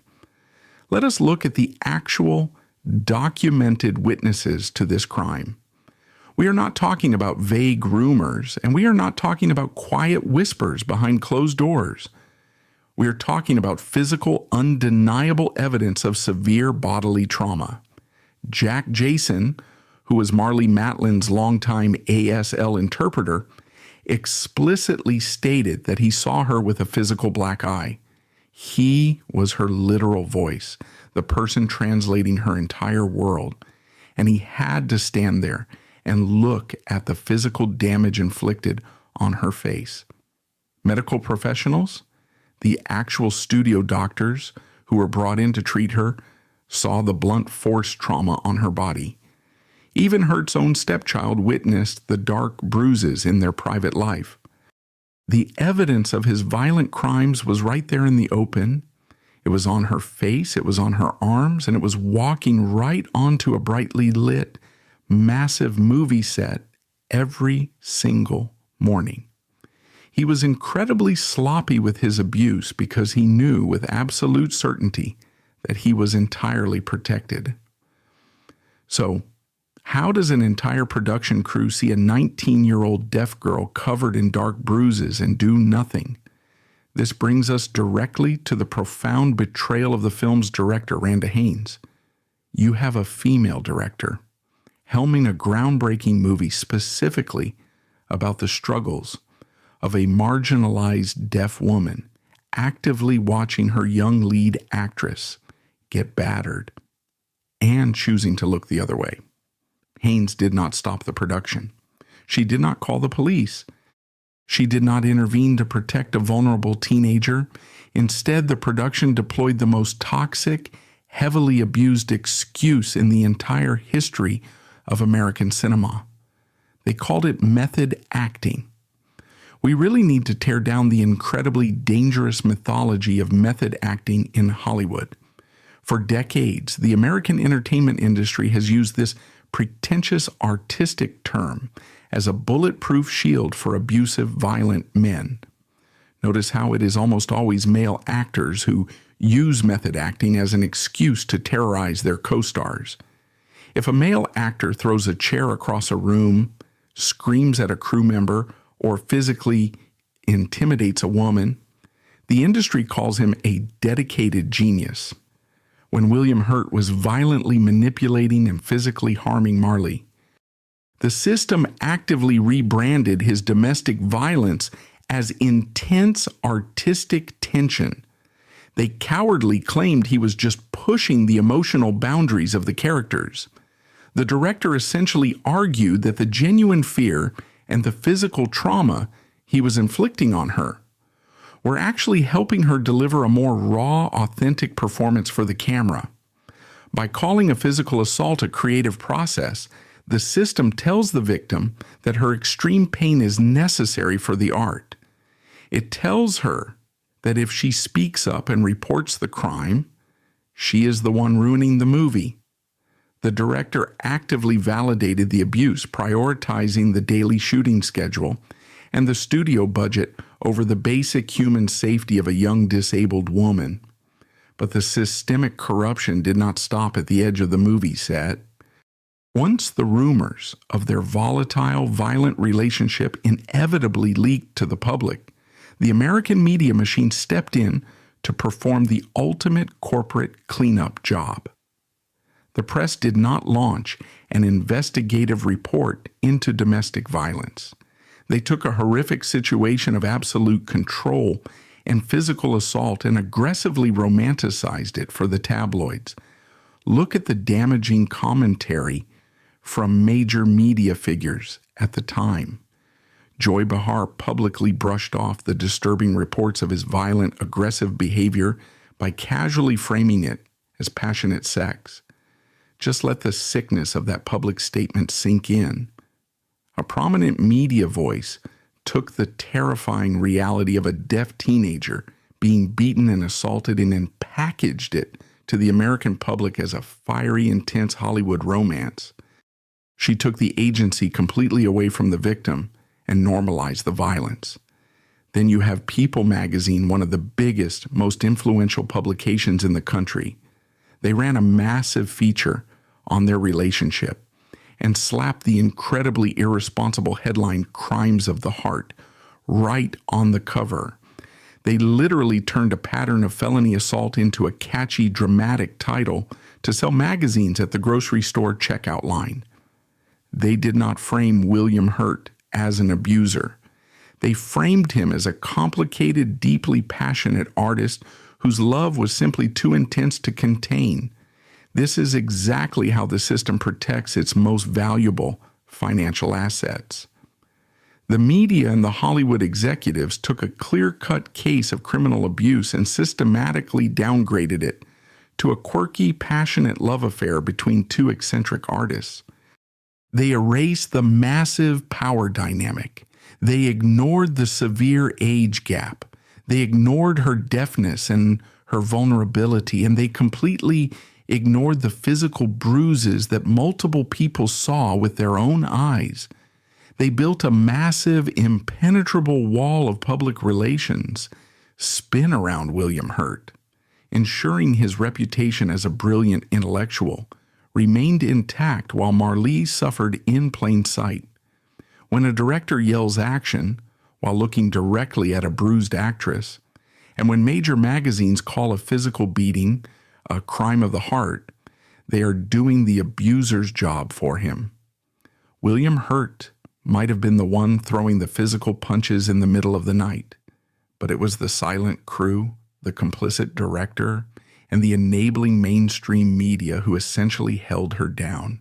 Let us look at the actual documented witnesses to this crime. We are not talking about vague rumors, and we are not talking about quiet whispers behind closed doors. We are talking about physical, undeniable evidence of severe bodily trauma. Jack Jason, who was Marlee Matlin's longtime ASL interpreter, explicitly stated that he saw her with a physical black eye. He was her literal voice, the person translating her entire world, and he had to stand there and look at the physical damage inflicted on her face. Medical professionals, the actual studio doctors who were brought in to treat her, saw the blunt force trauma on her body. Even Hurt's own stepchild witnessed the dark bruises in their private life. The evidence of his violent crimes was right there in the open. It was on her face, it was on her arms, and it was walking right onto a brightly lit, massive movie set every single morning. He was incredibly sloppy with his abuse because he knew with absolute certainty that he was entirely protected. So, how does an entire production crew see a 19-year-old deaf girl covered in dark bruises and do nothing? This brings us directly to the profound betrayal of the film's director, Randa Haynes. You have a female director helming a groundbreaking movie specifically about the struggles of a marginalized deaf woman actively watching her young lead actress get battered and choosing to look the other way. Haynes did not stop the production. She did not call the police. She did not intervene to protect a vulnerable teenager. Instead, the production deployed the most toxic, heavily abused excuse in the entire history of American cinema. They called it method acting. We really need to tear down the incredibly dangerous mythology of method acting in Hollywood. For decades, the American entertainment industry has used this pretentious artistic term as a bulletproof shield for abusive, violent men. Notice how it is almost always male actors who use method acting as an excuse to terrorize their co-stars. If a male actor throws a chair across a room, screams at a crew member, or physically intimidates a woman, the industry calls him a dedicated genius. When William Hurt was violently manipulating and physically harming Marlee, the system actively rebranded his domestic violence as intense artistic tension. They cowardly claimed he was just pushing the emotional boundaries of the characters. The director essentially argued that the genuine fear and the physical trauma he was inflicting on her were actually helping her deliver a more raw, authentic performance for the camera. By calling a physical assault a creative process, the system tells the victim that her extreme pain is necessary for the art. It tells her that if she speaks up and reports the crime, she is the one ruining the movie. The director actively validated the abuse, prioritizing the daily shooting schedule and the studio budget over the basic human safety of a young disabled woman. But the systemic corruption did not stop at the edge of the movie set. Once the rumors of their volatile, violent relationship inevitably leaked to the public, the American media machine stepped in to perform the ultimate corporate cleanup job. The press did not launch an investigative report into domestic violence. They took a horrific situation of absolute control and physical assault and aggressively romanticized it for the tabloids. Look at the damaging commentary from major media figures at the time. Joy Behar publicly brushed off the disturbing reports of his violent, aggressive behavior by casually framing it as passionate sex. Just let the sickness of that public statement sink in. A prominent media voice took the terrifying reality of a deaf teenager being beaten and assaulted and then packaged it to the American public as a fiery, intense Hollywood romance. She took the agency completely away from the victim and normalized the violence. Then you have People magazine, one of the biggest, most influential publications in the country. They ran a massive feature on their relationship and slapped the incredibly irresponsible headline "Crimes of the Heart" right on the cover. They literally turned a pattern of felony assault into a catchy, dramatic title to sell magazines at the grocery store checkout line. They did not frame William Hurt as an abuser. They framed him as a complicated, deeply passionate artist whose love was simply too intense to contain. This is exactly how the system protects its most valuable financial assets. The media and the Hollywood executives took a clear-cut case of criminal abuse and systematically downgraded it to a quirky, passionate love affair between two eccentric artists. They erased the massive power dynamic. They ignored the severe age gap. They ignored her deafness and her vulnerability, and they completely ignored the physical bruises that multiple people saw with their own eyes. They built a massive, impenetrable wall of public relations spin around William Hurt, ensuring his reputation as a brilliant intellectual remained intact while Marlee suffered in plain sight. When a director yells action while looking directly at a bruised actress, and when major magazines call a physical beating a crime of the heart, they are doing the abuser's job for him. William Hurt might have been the one throwing the physical punches in the middle of the night, but it was the silent crew, the complicit director, and the enabling mainstream media who essentially held her down.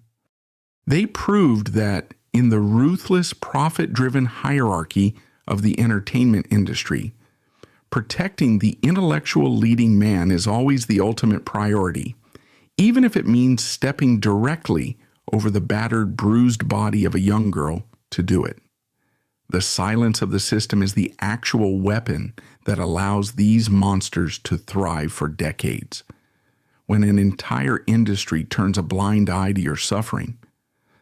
They proved that in the ruthless, profit-driven hierarchy of the entertainment industry, protecting the intellectual leading man is always the ultimate priority, even if it means stepping directly over the battered, bruised body of a young girl to do it. The silence of the system is the actual weapon that allows these monsters to thrive for decades. When an entire industry turns a blind eye to your suffering,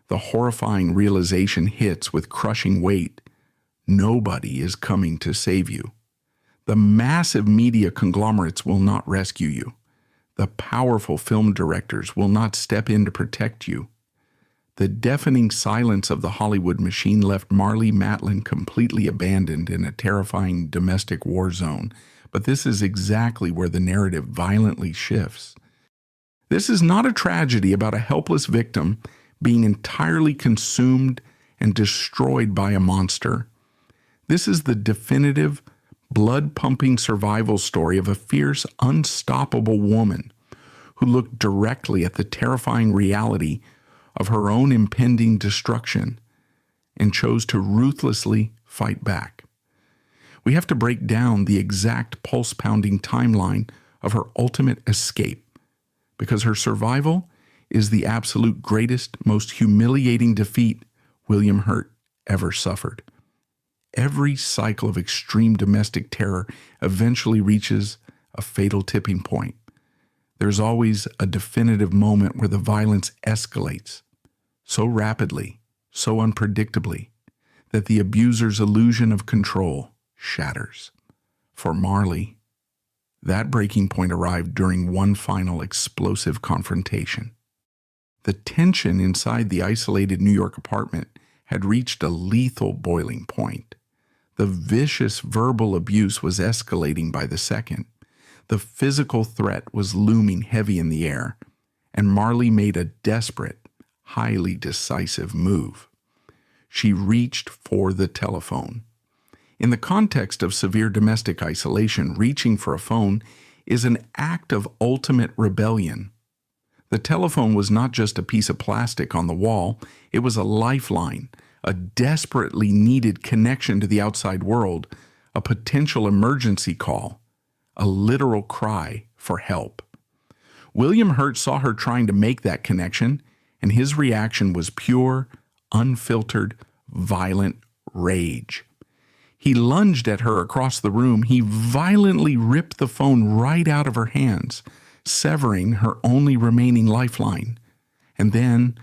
the horrifying realization hits with crushing weight. Nobody is coming to save you. The massive media conglomerates will not rescue you. The powerful film directors will not step in to protect you. The deafening silence of the Hollywood machine left Marlee Matlin completely abandoned in a terrifying domestic war zone, but this is exactly where the narrative violently shifts. This is not a tragedy about a helpless victim being entirely consumed and destroyed by a monster. This is the definitive, blood-pumping survival story of a fierce, unstoppable woman who looked directly at the terrifying reality of her own impending destruction and chose to ruthlessly fight back. We have to break down the exact pulse-pounding timeline of her ultimate escape, because her survival is the absolute greatest, most humiliating defeat William Hurt ever suffered. Every cycle of extreme domestic terror eventually reaches a fatal tipping point. There's always a definitive moment where the violence escalates so rapidly, so unpredictably, that the abuser's illusion of control shatters. For Marlee, that breaking point arrived during one final explosive confrontation. The tension inside the isolated New York apartment had reached a lethal boiling point. The vicious verbal abuse was escalating by the second. The physical threat was looming heavy in the air, and Marlee made a desperate, highly decisive move. She reached for the telephone. In the context of severe domestic isolation, reaching for a phone is an act of ultimate rebellion. The telephone was not just a piece of plastic on the wall, it was a lifeline, a desperately needed connection to the outside world, a potential emergency call, a literal cry for help. William Hurt saw her trying to make that connection, and his reaction was pure, unfiltered, violent rage. He lunged at her across the room. He violently ripped the phone right out of her hands, severing her only remaining lifeline. And then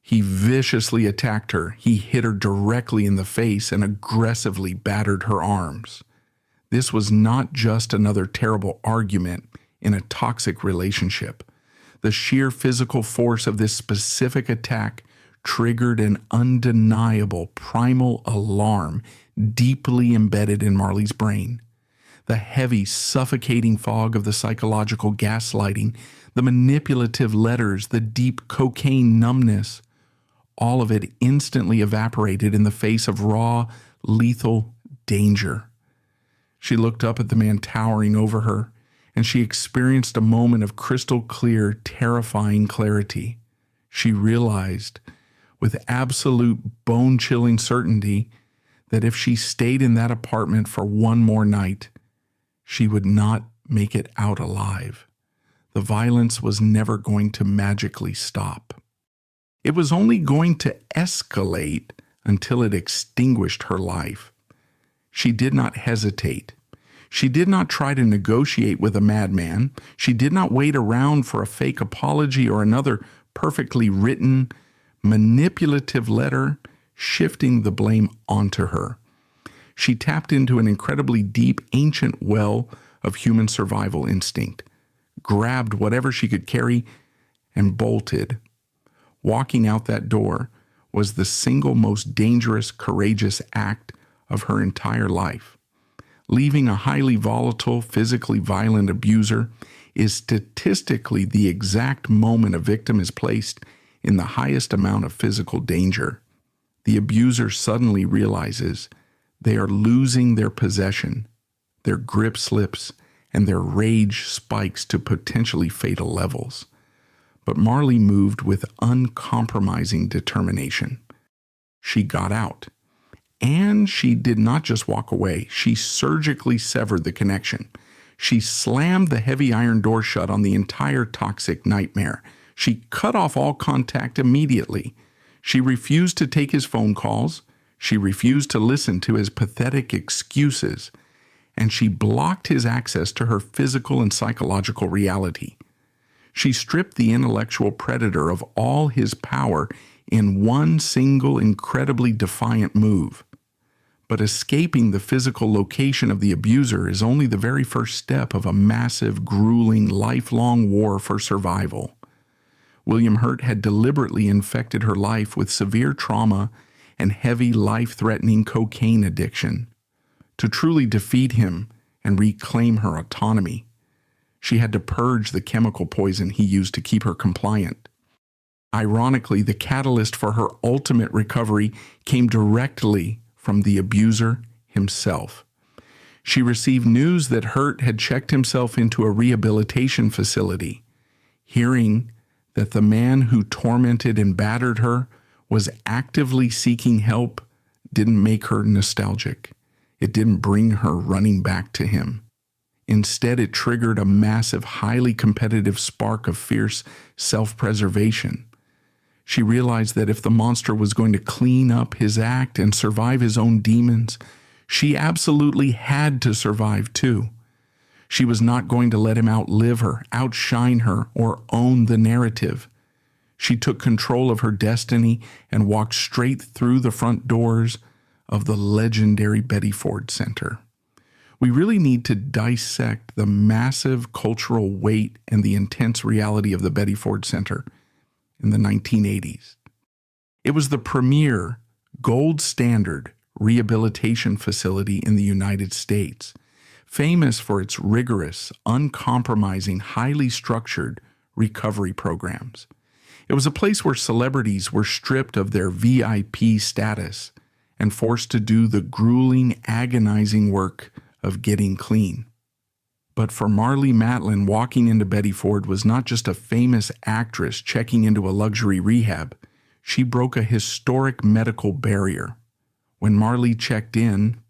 he viciously attacked her. He hit her directly in the face and aggressively battered her arms. This was not just another terrible argument in a toxic relationship. The sheer physical force of this specific attack triggered an undeniable primal alarm deeply embedded in Marlee's brain. The heavy, suffocating fog of the psychological gaslighting, the manipulative letters, the deep cocaine numbness, all of it instantly evaporated in the face of raw, lethal danger. She looked up at the man towering over her, and she experienced a moment of crystal clear, terrifying clarity. She realized, with absolute bone-chilling certainty, that if she stayed in that apartment for one more night, she would not make it out alive. The violence was never going to magically stop. It was only going to escalate until it extinguished her life. She did not hesitate. She did not try to negotiate with a madman. She did not wait around for a fake apology or another perfectly written, manipulative letter shifting the blame onto her. She tapped into an incredibly deep, ancient well of human survival instinct, grabbed whatever she could carry, and bolted. Walking out that door was the single most dangerous, courageous act of her entire life. Leaving a highly volatile, physically violent abuser is statistically the exact moment a victim is placed in the highest amount of physical danger. The abuser suddenly realizes they are losing their possession, their grip slips, and their rage spikes to potentially fatal levels. But Marlee moved with uncompromising determination. She got out. And she did not just walk away. She surgically severed the connection. She slammed the heavy iron door shut on the entire toxic nightmare. She cut off all contact immediately. She refused to take his phone calls. She refused to listen to his pathetic excuses. And she blocked his access to her physical and psychological reality. She stripped the intellectual predator of all his power in one single, incredibly defiant move. But escaping the physical location of the abuser is only the very first step of a massive, grueling, lifelong war for survival. William Hurt had deliberately infected her life with severe trauma and heavy, life-threatening cocaine addiction. To truly defeat him and reclaim her autonomy, she had to purge the chemical poison he used to keep her compliant. Ironically, the catalyst for her ultimate recovery came directly from the abuser himself. She received news that Hurt had checked himself into a rehabilitation facility. Hearing that the man who tormented and battered her was actively seeking help didn't make her nostalgic. It didn't bring her running back to him. Instead, it triggered a massive, highly competitive spark of fierce self-preservation. She realized that if the monster was going to clean up his act and survive his own demons, she absolutely had to survive too. She was not going to let him outlive her, outshine her, or own the narrative. She took control of her destiny and walked straight through the front doors of the legendary Betty Ford Center. We really need to dissect the massive cultural weight and the intense reality of the Betty Ford Center in the 1980s. It was the premier, gold standard rehabilitation facility in the United States, famous for its rigorous, uncompromising, highly structured recovery programs. It was a place where celebrities were stripped of their VIP status and forced to do the grueling, agonizing work of getting clean. But for Marlee Matlin, walking into Betty Ford was not just a famous actress checking into a luxury rehab. She broke a historic medical barrier. When Marlee checked in,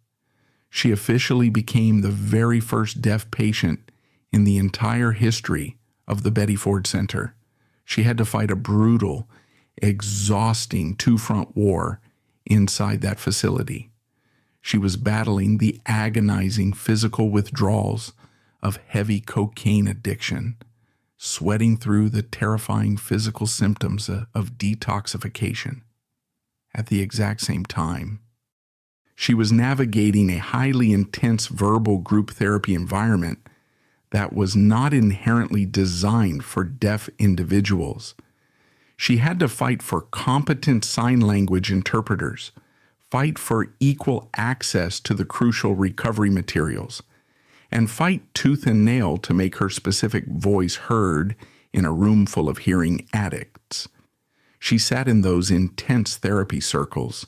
she officially became the very first deaf patient in the entire history of the Betty Ford Center. She had to fight a brutal, exhausting two-front war inside that facility. She was battling the agonizing physical withdrawals of heavy cocaine addiction, sweating through the terrifying physical symptoms of detoxification. At the exact same time, she was navigating a highly intense verbal group therapy environment that was not inherently designed for deaf individuals. She had to fight for competent sign language interpreters, fight for equal access to the crucial recovery materials, and fight tooth and nail to make her specific voice heard in a room full of hearing addicts. She sat in those intense therapy circles,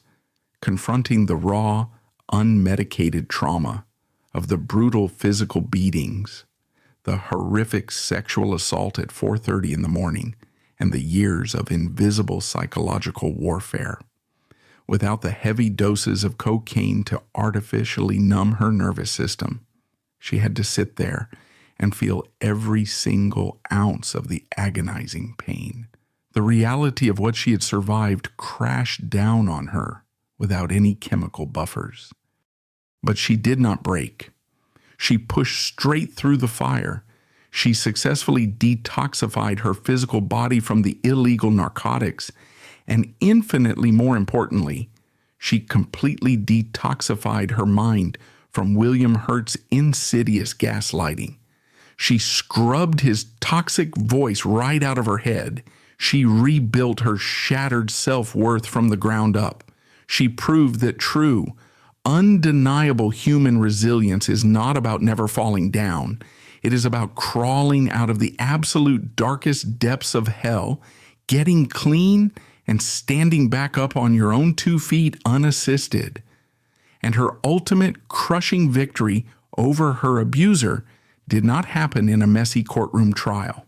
confronting the raw, unmedicated trauma of the brutal physical beatings, the horrific sexual assault at 4:30 in the morning, and the years of invisible psychological warfare. Without the heavy doses of cocaine to artificially numb her nervous system, she had to sit there and feel every single ounce of the agonizing pain. The reality of what she had survived crashed down on her without any chemical buffers. But she did not break. She pushed straight through the fire. She successfully detoxified her physical body from the illegal narcotics, and infinitely more importantly, she completely detoxified her mind from William Hurt's insidious gaslighting. She scrubbed his toxic voice right out of her head. She rebuilt her shattered self-worth from the ground up. She proved that true, undeniable human resilience is not about never falling down. It is about crawling out of the absolute darkest depths of hell, getting clean, and standing back up on your own 2 feet unassisted. And her ultimate crushing victory over her abuser did not happen in a messy courtroom trial.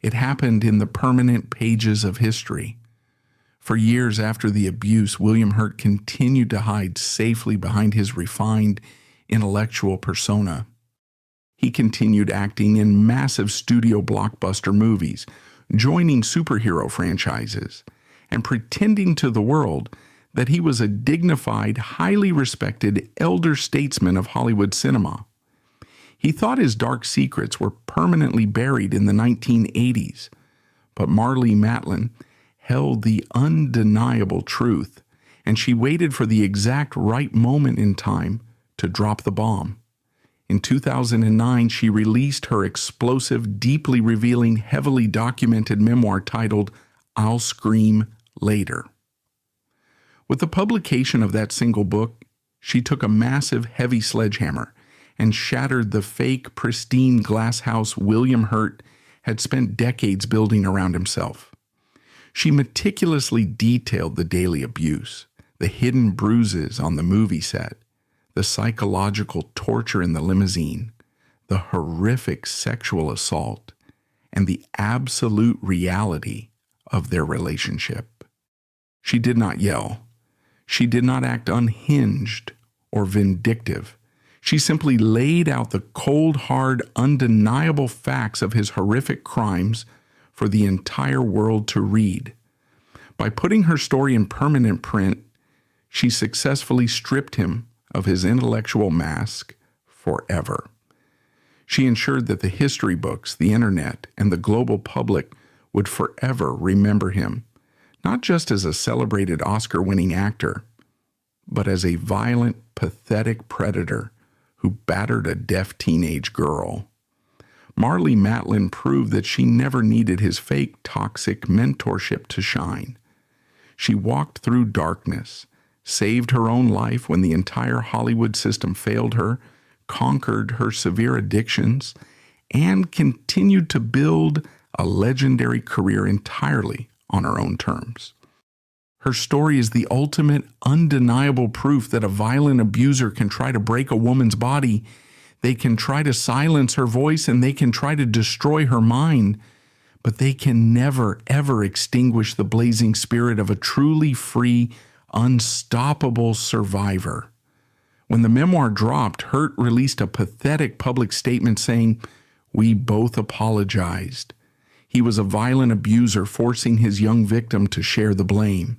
It happened in the permanent pages of history. For years after the abuse, William Hurt continued to hide safely behind his refined, intellectual persona. He continued acting in massive studio blockbuster movies, joining superhero franchises, and pretending to the world that he was a dignified, highly respected elder statesman of Hollywood cinema. He thought his dark secrets were permanently buried in the 1980s, but Marlee Matlin held the undeniable truth, and she waited for the exact right moment in time to drop the bomb. In 2009, she released her explosive, deeply revealing, heavily documented memoir titled I'll Scream Later. With the publication of that single book, she took a massive, heavy sledgehammer and shattered the fake, pristine glass house William Hurt had spent decades building around himself. She meticulously detailed the daily abuse, the hidden bruises on the movie set, the psychological torture in the limousine, the horrific sexual assault, and the absolute reality of their relationship. She did not yell. She did not act unhinged or vindictive. She simply laid out the cold, hard, undeniable facts of his horrific crimes for the entire world to read. By putting her story in permanent print, she successfully stripped him of his intellectual mask forever. She ensured that the history books, the internet, and the global public would forever remember him, not just as a celebrated Oscar-winning actor, but as a violent, pathetic predator who battered a deaf teenage girl. Marlee Matlin proved that she never needed his fake, toxic mentorship to shine. She walked through darkness, saved her own life when the entire Hollywood system failed her, conquered her severe addictions, and continued to build a legendary career entirely on her own terms. Her story is the ultimate, undeniable proof that a violent abuser can try to break a woman's body, they can try to silence her voice, and they can try to destroy her mind, but they can never, ever extinguish the blazing spirit of a truly free, unstoppable survivor. When the memoir dropped, Hurt released a pathetic public statement saying, "We both apologized. He was a violent abuser forcing his young victim to share the blame."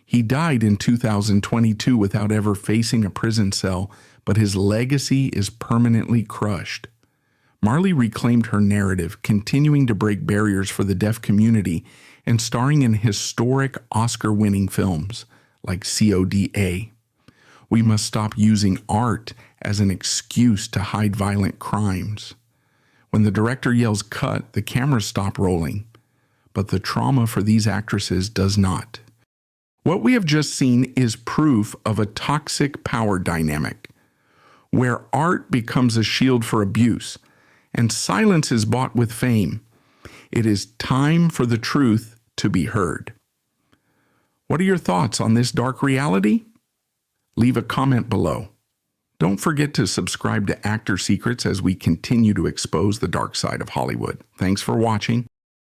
He died in 2022 without ever facing a prison cell, but his legacy is permanently crushed. Marlee reclaimed her narrative, continuing to break barriers for the deaf community and starring in historic Oscar-winning films like CODA. We must stop using art as an excuse to hide violent crimes. When the director yells cut, the cameras stop rolling. But the trauma for these actresses does not. What we have just seen is proof of a toxic power dynamic, where art becomes a shield for abuse, and silence is bought with fame. It is time for the truth to be heard. What are your thoughts on this dark reality? Leave a comment below. Don't forget to subscribe to Actor Secrets as we continue to expose the dark side of Hollywood. Thanks for watching.